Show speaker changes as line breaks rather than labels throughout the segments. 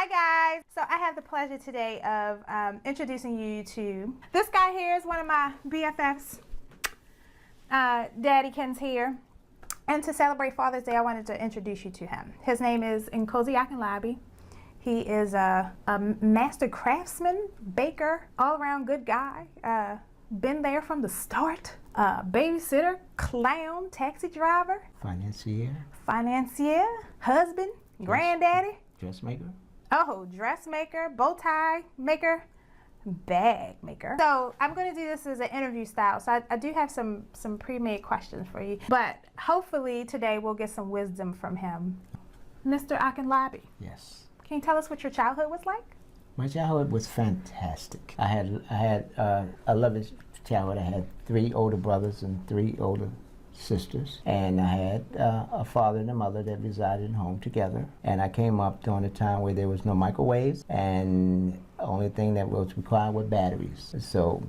Hi guys! So I have the pleasure today of introducing you to this guy here is one of my BFFs. Daddy Ken's here. And to celebrate Father's Day, I wanted to introduce you to him. His name is Nkosi Akinlabi. He is a master craftsman, baker, all-around good guy. Been there from the start. Babysitter, clown, taxi driver. Financier, husband, granddaddy.
Dressmaker.
Oh, dressmaker, bow tie maker, bag maker. So I'm going to do this as an interview style. So I do have some pre-made questions for you. But hopefully today we'll get some wisdom from him. Mr. Akinlabi.
Yes.
Can you tell us what your childhood was like?
My childhood was fantastic. I had a lovely childhood. I had 3 older brothers and 3 older sisters, and I had a father and a mother that resided at home together. And I came up during a time where there was no microwaves, and the only thing that was required were batteries. So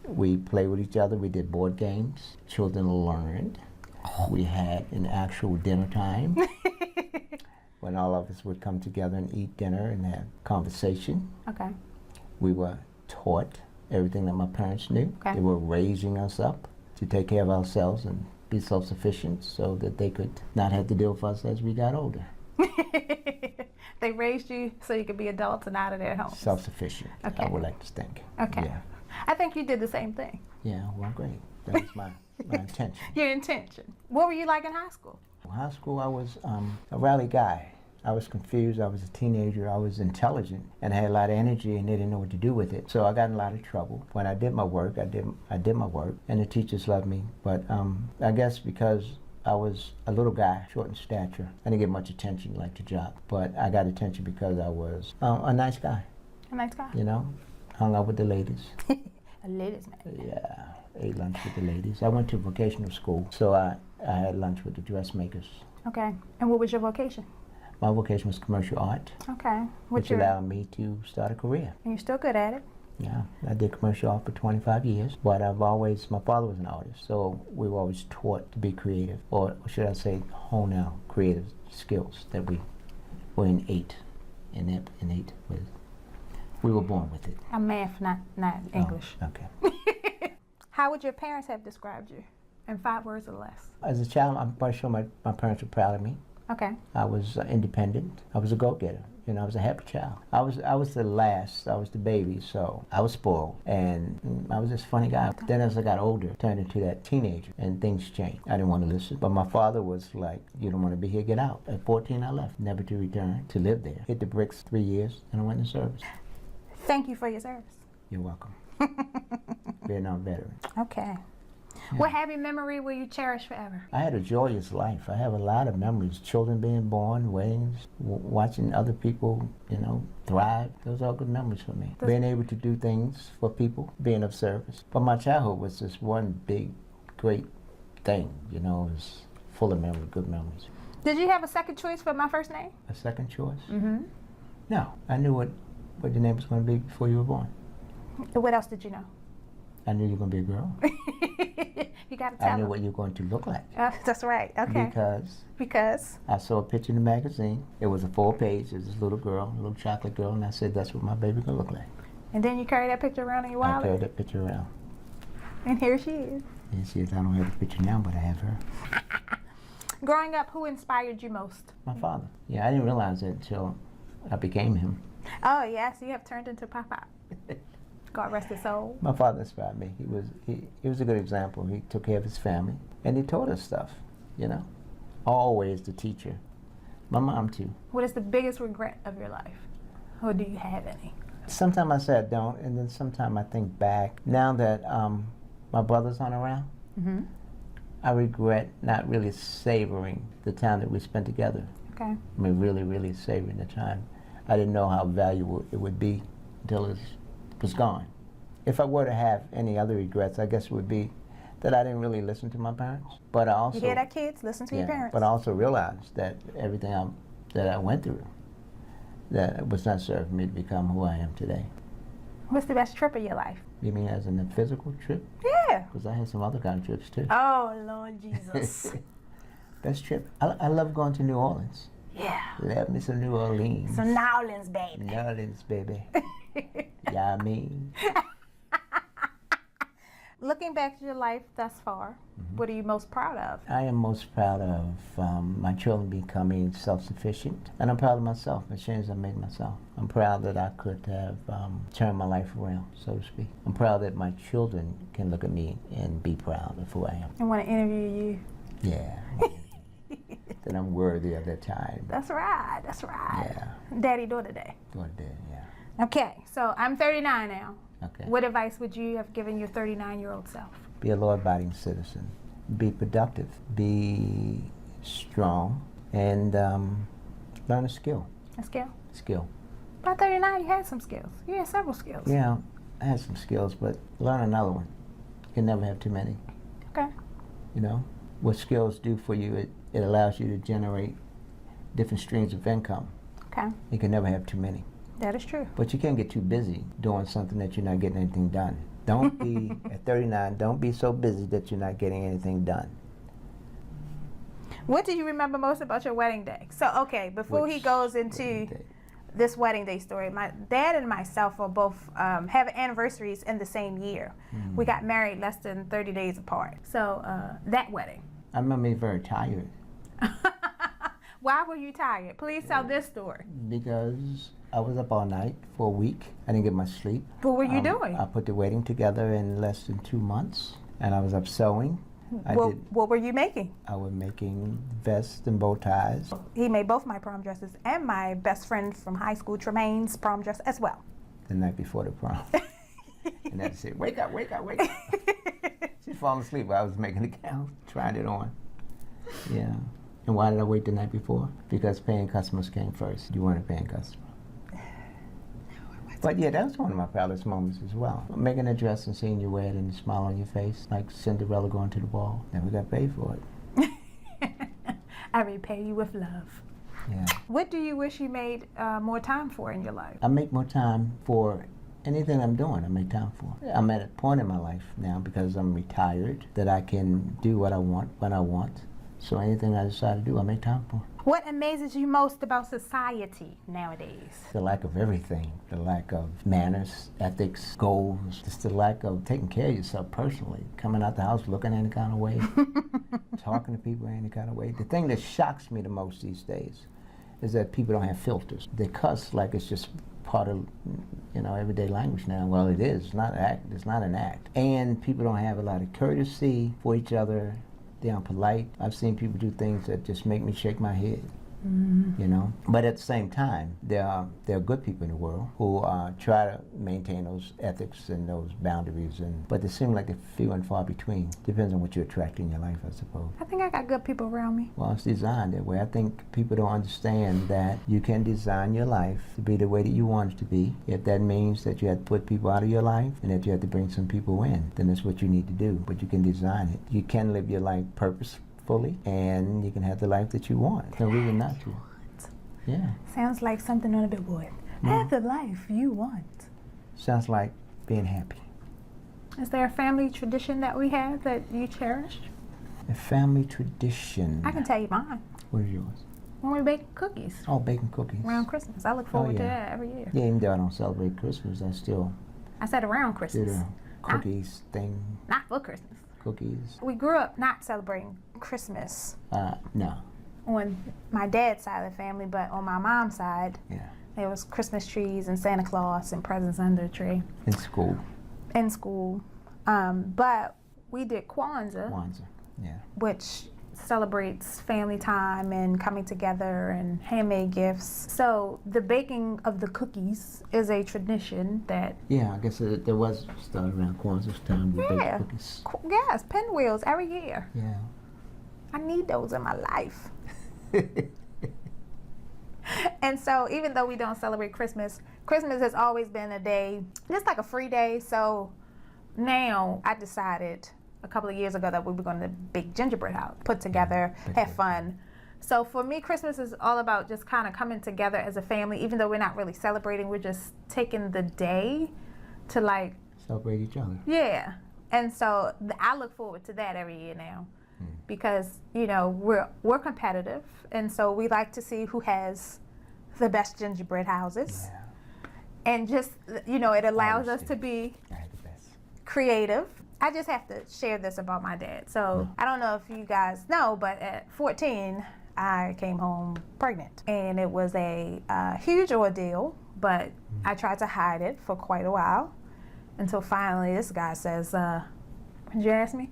we played with each other. We did board games. Children learned. We had an actual dinner time when all of us would come together and eat dinner and have conversation.
Okay.
We were taught everything that my parents knew.
Okay.
They were raising us up to take care of ourselves and be self-sufficient so that they could not have to deal with us as we got older.
They raised you so you could be adults and out of their homes.
Self-sufficient,
okay.
I would like to think.
Okay.
Yeah.
I think you did the same thing.
Yeah, well, great. That was my intention.
Your intention. What were you like in high school?
In high school, I was a rally guy. I was confused, I was a teenager, I was intelligent, and I had a lot of energy, and they didn't know what to do with it. So I got in a lot of trouble. When I did my work, I did my work, and the teachers loved me. But I guess because I was a little guy, short in stature, I didn't get much attention like the job. But I got attention because I was a nice guy.
A nice guy?
You know, hung out with the ladies.
A ladies' man.
Yeah, ate lunch with the ladies. I went to vocational school, so I had lunch with the dressmakers.
Okay, and what was your vocation?
My vocation was commercial art,
okay.
which allowed me to start a career.
And you're still good at it?
Yeah, I did commercial art for 25 years, but my father was an artist, so we were always taught to be creative, or should I say, hone our creative skills that we were innate with. We were born with it.
I'm math, not English.
Oh, okay.
How would your parents have described you in 5 words or less?
As a child, I'm quite sure my parents were proud of me.
Okay.
I was independent. I was a go-getter. You know, I was a happy child. I was the last. I was the baby, so I was spoiled, and I was this funny guy. Okay. Then as I got older, turned into that teenager, and things changed. I didn't want to listen, but my father was like, "You don't want to be here, get out." At 14, I left, never to return, to live there. Hit the bricks 3 years, and I went into service.
Thank you for your service.
You're welcome. Vietnam veteran.
Okay.
Yeah.
What happy memory will you cherish forever?
I had a joyous life. I have a lot of memories. Children being born, weddings, watching other people, thrive. Those are good memories for me. Being able to do things for people, being of service. But my childhood was just one big, great thing. It was full of memories, good memories.
Did you have a second choice for my first name?
A second choice?
Mm-hmm.
No. I knew what your name was going to be before you were born.
What else did you know?
I knew you were going to be a girl.
You got to tell
I knew
them.
what you were going to look like.
That's right. Okay.
Because I saw a picture in the magazine. It was a 4-page. It was this little girl, a little chocolate girl, and I said, "That's what my baby gonna look like."
And then you carry that picture around in your wallet?
I carried that picture around.
And here she is.
Here she is. I don't have the picture now, but I have her.
Growing up, who inspired you most?
My father. Yeah, I didn't realize it until I became him.
Oh, yes, you have turned into Papa. God rest his soul.
My father inspired me. He was a good example. He took care of his family, and he taught us stuff, Always the teacher. My mom, too.
What is the biggest regret of your life? Or do you have any?
Sometimes I say I don't, and then sometimes I think back. Now that my brothers aren't around,
mm-hmm.
I regret not really savoring the time that we spent together.
Okay.
I mean, really, really savoring the time. I didn't know how valuable it would be until it was gone. If I were to have any other regrets, I guess it would be that I didn't really listen to my parents. But I also...
You hear that, kids? Listen to your parents.
But I also realized that everything that I went through, that it was not serving me to become who I am today.
What's the best trip of your life?
You mean as in a physical trip?
Yeah.
Because I had some other kind of trips too.
Oh, Lord Jesus.
Best trip? I love going to New Orleans.
Yeah.
Love me some New Orleans.
Some New Orleans, baby.
New Orleans, baby. Yeah, I mean.
Looking back at your life thus far, what are you most proud of?
I am most proud of my children becoming self-sufficient, and I'm proud of myself, the changes I made myself. I'm proud that I could have turned my life around, so to speak. I'm proud that my children can look at me and be proud of who I am.
I want to interview you.
Yeah. That I'm worthy of their time.
That's right. That's right.
Yeah.
Daddy, daughter day.
Daughter day, yeah.
Okay, so I'm 39 now.
Okay.
What advice would you have given your 39-year-old self?
Be a law-abiding citizen. Be productive. Be strong. And learn a skill.
A skill?
Skill.
By 39, you had some skills. You had several skills.
Yeah, I had some skills, but learn another one. You can never have too many.
Okay.
You know? What skills do for you, it allows you to generate different streams of income.
Okay.
You can never have too many.
That is true.
But you can't get too busy doing something that you're not getting anything done. Don't be, at 39, don't be so busy that you're not getting anything done.
What do you remember most about your wedding day? So, okay, before he goes into this wedding day story, my dad and myself are both have anniversaries in the same year. We got married less than 30 days apart. So, that wedding.
I remember being very tired.
Why were you tired? Please tell this story.
Because I was up all night for a week. I didn't get much sleep.
What were you doing?
I put the wedding together in less than 2 months, and I was up sewing.
What were you making?
I was making vests and bow ties.
He made both my prom dresses and my best friend from high school, Tremaine's prom dress as well.
The night before the prom. And I'd say, wake up, wake up, wake up. She's falling asleep while I was making the gown, trying it on. Yeah. And why did I wait the night before? Because paying customers came first. You weren't a paying customer. But yeah, that was one of my proudest moments as well. Making a dress and seeing you wear it and the smile on your face, like Cinderella going to the ball. Never got paid for it.
I repay you with love.
Yeah.
What do you wish you made more time for in your life?
I make more time for anything I'm doing. I make time for. I'm at a point in my life now because I'm retired that I can do what I want when I want. So anything I decide to do, I make time for.
What amazes you most about society nowadays?
The lack of everything. The lack of manners, ethics, goals. Just the lack of taking care of yourself personally. Coming out the house looking any kind of way. Talking to people any kind of way. The thing that shocks me the most these days is that people don't have filters. They cuss like it's just part of, you know, everyday language now. Well, it is. It's not an act. It's not an act. And people don't have a lot of courtesy for each other. They're unpolite. I've seen people do things that just make me shake my head. You know, but at the same time, there are good people in the world who try to maintain those ethics and those boundaries, but they seem like they're few and far between. Depends on what you attract in your life, I suppose.
I think I got good people around me.
Well, it's designed that way. I think people don't understand that you can design your life to be the way that you want it to be. If that means that you have to put people out of your life and that you have to bring some people in, then that's what you need to do. But you can design it. You can live your life purposefully. And you can have the life that you want. No reason not to. Yeah.
Sounds like something on a billboard. Have the life you want.
Sounds like being happy.
Is there a family tradition that we have that you cherish?
A family tradition.
I can tell you mine.
What is yours?
When we bake cookies.
Oh, baking cookies.
Around Christmas. I look forward to that every year.
Yeah, even though I don't celebrate Christmas, I still
I said around
do
Christmas.
the cookies thing.
Not for Christmas.
Cookies.
We grew up not celebrating Christmas
No.
on my dad's side of the family, but on my mom's side,
Yeah.
there was Christmas trees and Santa Claus and presents under the tree.
In school.
In school. But we did Kwanzaa,
Yeah.
which celebrates family time and coming together and handmade gifts. So the baking of the cookies is a tradition that...
Yeah, I guess there was started around Kwanzaa's time with baking cookies.
Yes, pinwheels every year.
Yeah.
I need those in my life. And so even though we don't celebrate Christmas, Christmas has always been a day, just like a free day. So now I decided a couple of years ago that we were going to bake gingerbread house, put together, have fun. So for me, Christmas is all about just kind of coming together as a family. Even though we're not really celebrating, we're just taking the day to celebrate
each other.
Yeah. And so I look forward to that every year now. because, you know, we're competitive, and so we like to see who has the best gingerbread houses.
Yeah.
And just, you know, it allows us to be
I had the best.
creative. I just have to share this about my dad. So I don't know if you guys know, but at 14, I came home pregnant, and it was a huge ordeal, but I tried to hide it for quite a while until finally this guy says, did you ask me?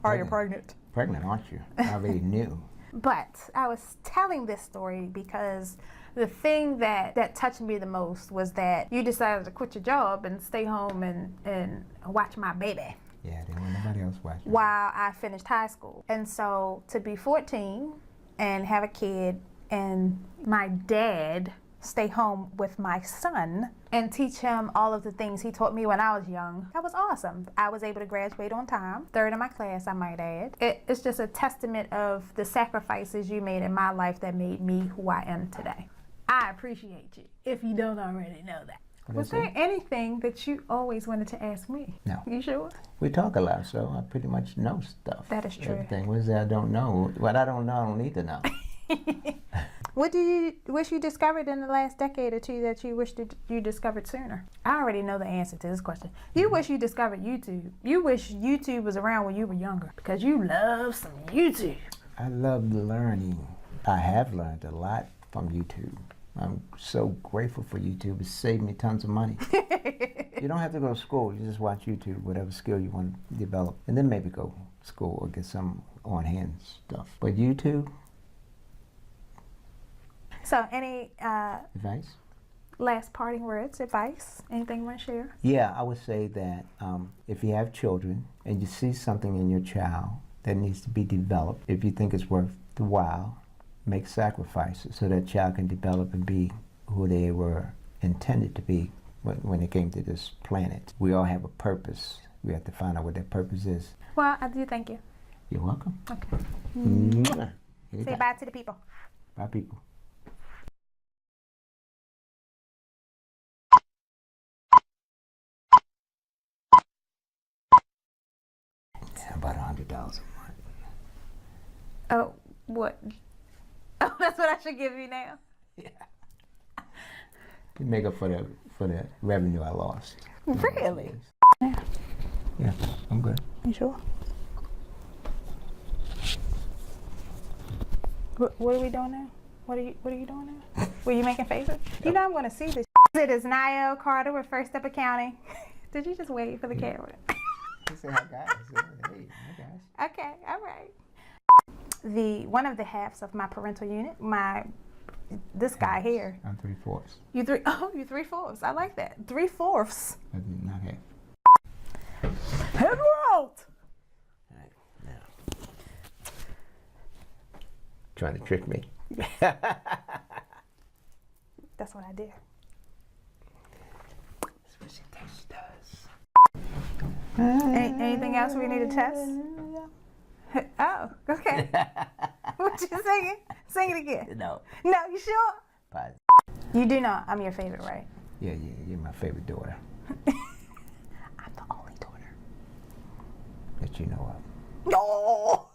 Are you pregnant?
Pregnant, aren't you? I already knew.
But I was telling this story because the thing that touched me the most was that you decided to quit your job and stay home and watch my baby.
Yeah, there wasn't nobody else watching.
While I finished high school. And so to be 14 and have a kid and my dad stay home with my son and teach him all of the things he taught me when I was young, that was awesome. I was able to graduate on time, third in my class, I might add. It's just a testament of the sacrifices you made in my life that made me who I am today. I appreciate you, if you don't already know that. Was there anything that you always wanted to ask me?
No.
You sure?
We talk a lot, so I pretty much know stuff.
That is true.
Everything. What is that I don't know? What I don't know, I don't need to know.
What do you wish you discovered in the last decade or two that you wish you discovered sooner? I already know the answer to this question. You wish you discovered YouTube. You wish YouTube was around when you were younger because you love some YouTube.
I love learning. I have learned a lot from YouTube. I'm so grateful for YouTube. It saved me tons of money. You don't have to go to school. You just watch YouTube, whatever skill you want to develop. And then maybe go to school or get some on-hand stuff. But YouTube.
So any
Advice?
last parting words, advice, anything you want to share?
Yeah, I would say that if you have children and you see something in your child that needs to be developed, if you think it's worth the while, make sacrifices so that child can develop and be who they were intended to be when they came to this planet. We all have a purpose. We have to find out what that purpose is.
Well, I do thank you.
You're welcome.
Okay.
Mwah.
Say bye to the people.
Bye, people. About $100 a month.
Oh, what? Oh, that's what I should give you now?
Yeah. To make up for the revenue I lost.
Really?
Yeah, I'm good.
You sure? What are we doing now? What are you doing now? Were you making faces? You know I'm going to see this. It is Nayo Carter with First Step Accounting. Did you just wait for the camera?
He said, "Hi guys." I said, "Hey, hi guys."
Okay, all right. One of the halves of my parental unit, this guy here.
I'm 3/4.
You 3/4. I like that. 3/4.
I did not have.
Head out.
All right, now. Trying to trick me.
That's what I did.
That's what she thinks she does.
Anything else we need to test? Oh, okay. What you singing? Sing it again.
No.
No, you sure?
But
You do know I'm your favorite, right?
yeah, you're my favorite daughter
I'm the only daughter.
that you know of.
No.